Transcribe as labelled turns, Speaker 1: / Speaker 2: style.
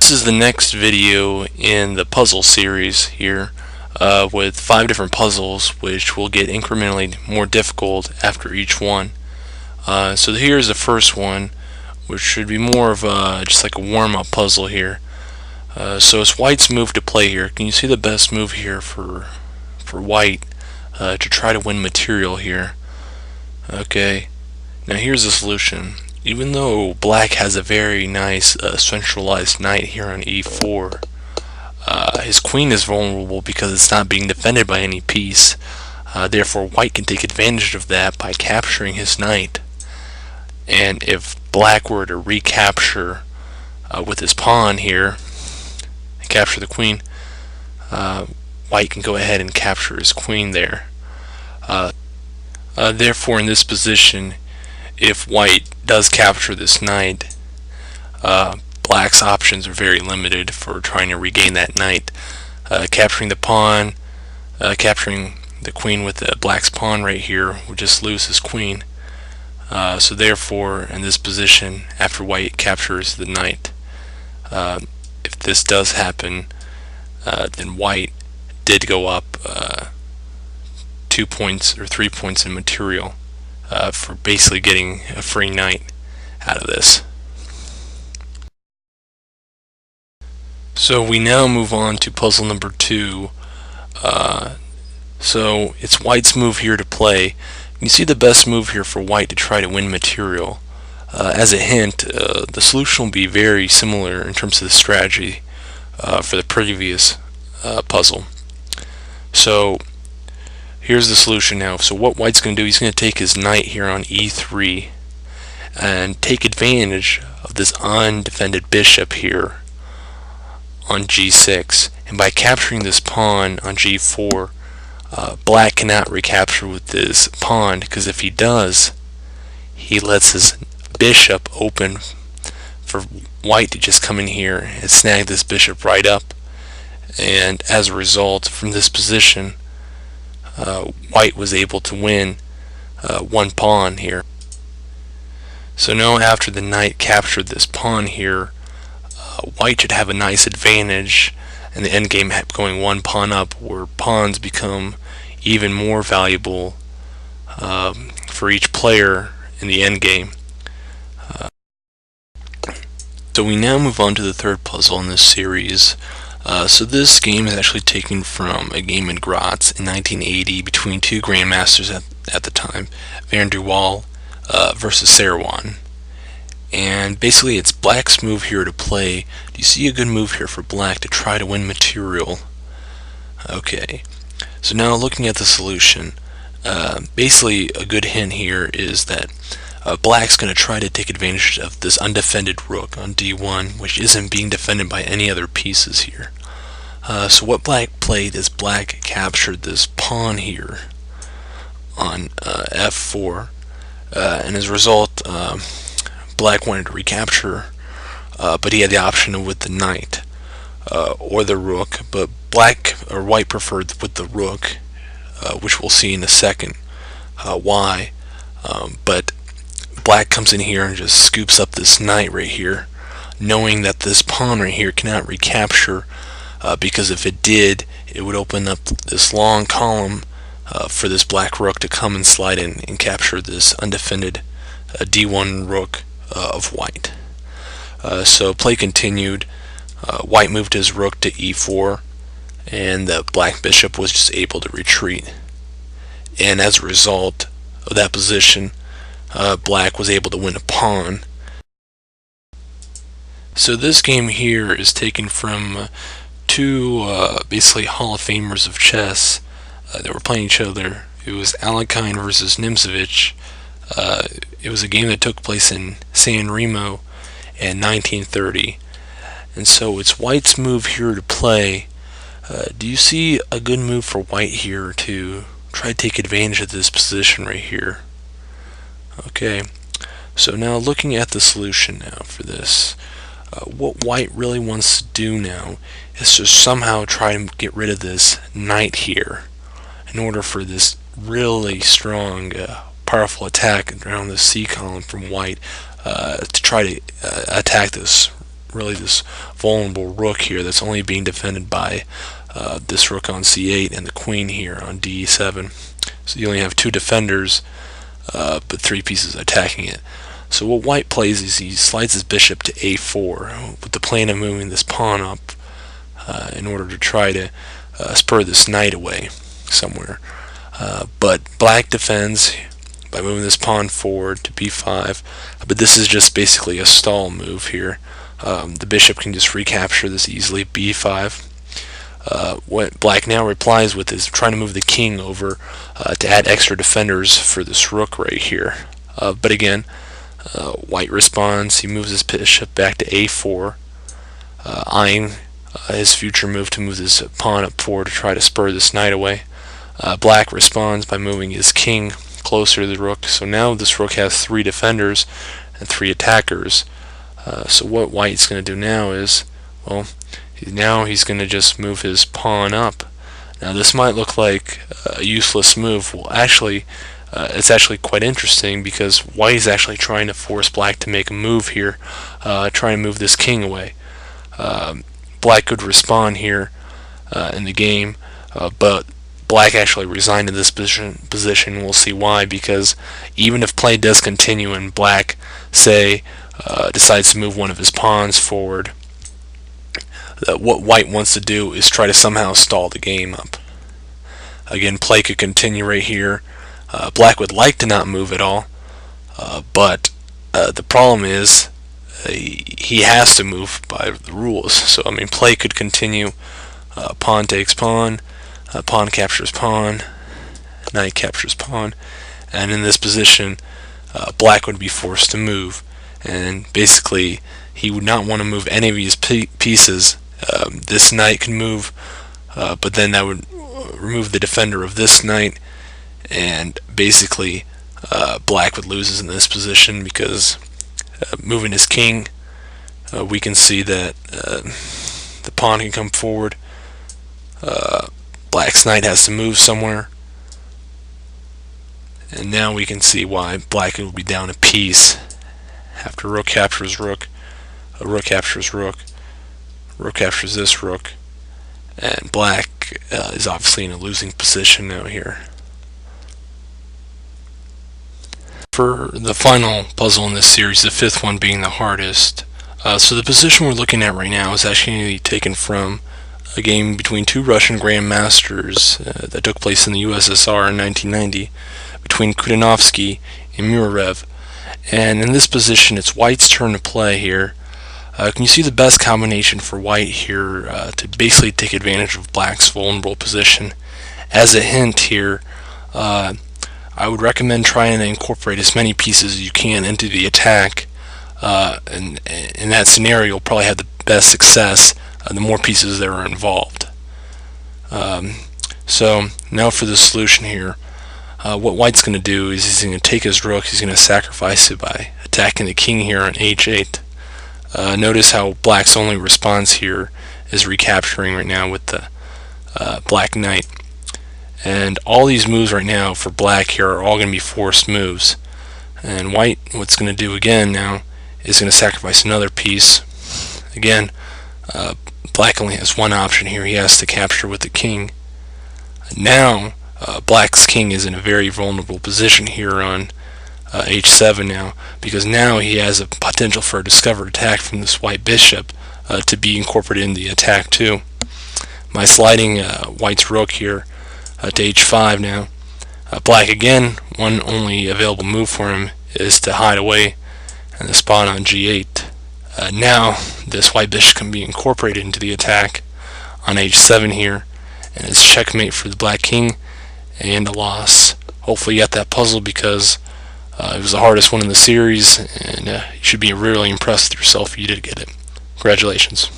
Speaker 1: This is the next video in the puzzle series here with 5 different puzzles which will get incrementally more difficult after each one. So here's the first one, which should be more of just like a warm-up puzzle here. So it's white's move to play here. Can you see the best move here for white to try to win material here? Okay, now here's the solution. Even though black has a very nice centralized knight here on e4, his queen is vulnerable because it's not being defended by any piece. Therefore white can take advantage of that by capturing his knight. And if black were to recapture with his pawn here and capture the queen, white can go ahead and capture his queen there. Therefore in this position, if white does capture this knight, black's options are very limited for trying to regain that knight. Capturing the pawn, capturing the queen with the black's pawn right here would just lose his queen. So therefore in this position, after white captures the knight, if this does happen, then white did go up 2 points or 3 points in material for basically getting a free knight out of this. So we now move on to puzzle number 2. So it's white's move here to play. You see the best move here for white to try to win material. As a hint, the solution will be very similar in terms of the strategy for the previous puzzle. So here's the solution now. So what white's going to do, he's going to take his knight here on e3 and take advantage of this undefended bishop here on g6. And by capturing this pawn on g4, black cannot recapture with this pawn, because if he does, he lets his bishop open for white to just come in here and snag this bishop right up. And as a result, from this position, white was able to win one pawn here. So now after the knight captured this pawn here, white should have a nice advantage in the endgame, going one pawn up, where pawns become even more valuable for each player in the endgame. So we now move on to the third puzzle in this series. So this game is actually taken from a game in Graz in 1980 between two grandmasters at the time, Van der Waal versus Sarwan. And basically it's black's move here to play. Do you see a good move here for black to try to win material? Okay, so now looking at the solution, basically a good hint here is that black's going to try to take advantage of this undefended rook on d1, which isn't being defended by any other pieces here. So what black played is black captured this pawn here on f4, and as a result, black wanted to recapture, but he had the option with the knight or the rook, but white preferred with the rook, which we'll see in a second why. But black comes in here and just scoops up this knight right here, knowing that this pawn right here cannot recapture, because if it did, it would open up this long column for this black rook to come and slide in and capture this undefended d1 rook of white. So play continued. White moved his rook to e4, and the black bishop was just able to retreat. And as a result of that position, black was able to win a pawn. So this game here is taken from two basically Hall of Famers of chess that were playing each other. It was Alekhine versus Nimzovich. It was a game that took place in San Remo in 1930. And so it's white's move here to play. Do you see a good move for white here to try to take advantage of this position right here? Okay, so now looking at the solution now for this, what white really wants to do now is to somehow try to get rid of this knight here in order for this really strong, powerful attack around the C column from white to try to attack this really this vulnerable rook here that's only being defended by this rook on c8 and the queen here on d7. So you only have two defenders, but three pieces attacking it. So what white plays is he slides his bishop to a4 with the plan of moving this pawn up in order to try to spur this knight away somewhere. But black defends by moving this pawn forward to b5, but this is just basically a stall move here. The bishop can just recapture this easily, b5. What black now replies with is trying to move the king over to add extra defenders for this rook right here. But again, white responds. He moves his bishop back to a4, eyeing his future move to move this pawn up forward to try to spur this knight away. Black responds by moving his king closer to the rook. So now this rook has three defenders and three attackers. So what white's going to do now is, well, now he's going to just move his pawn up. Now this might look like a useless move. Well, actually, it's actually quite interesting because white is actually trying to force black to make a move here, trying to move this king away. Black could respond here in the game, but black actually resigned in this position. We'll see why, because even if play does continue and black, say, decides to move one of his pawns forward, what white wants to do is try to somehow stall the game up. Again, play could continue right here. Black would like to not move at all, but the problem is he has to move by the rules. So I mean, play could continue. Pawn takes pawn, pawn captures pawn, knight captures pawn, and in this position, black would be forced to move. And basically, he would not want to move any of his pieces. This knight can move, but then that would remove the defender of this knight, and basically black would lose in this position because moving his king, we can see that the pawn can come forward. Black's knight has to move somewhere, and now we can see why black will be down a piece after rook captures rook, rook captures rook, rook captures this rook, and black is obviously in a losing position now here. For the final puzzle in this series, the fifth one being the hardest, so the position we're looking at right now is actually taken from a game between two Russian grandmasters that took place in the USSR in 1990 between Kudanovsky and Murarev. And in this position, it's white's turn to play here. Can you see the best combination for white here to basically take advantage of black's vulnerable position? As a hint here, I would recommend trying to incorporate as many pieces as you can into the attack. And in that scenario, you'll probably have the best success the more pieces that are involved. So now for the solution here. What white's going to do is he's going to take his rook, he's going to sacrifice it by attacking the king here on h8. Notice how black's only response here is recapturing right now with the black knight. And all these moves right now for black here are all going to be forced moves. And white, what's going to do again now, is going to sacrifice another piece. Again, black only has one option here. He has to capture with the king. Now, black's king is in a very vulnerable position here on h7 now, because now he has a potential for a discovered attack from this white bishop to be incorporated in the attack too. By sliding white's rook here to h5 now, black again, one only available move for him is to hide away and the pawn on g8. Now this white bishop can be incorporated into the attack on h7 here, and it's checkmate for the black king and a loss. Hopefully you got that puzzle, because it was the hardest one in the series, and you should be really impressed with yourself if you did get it. Congratulations.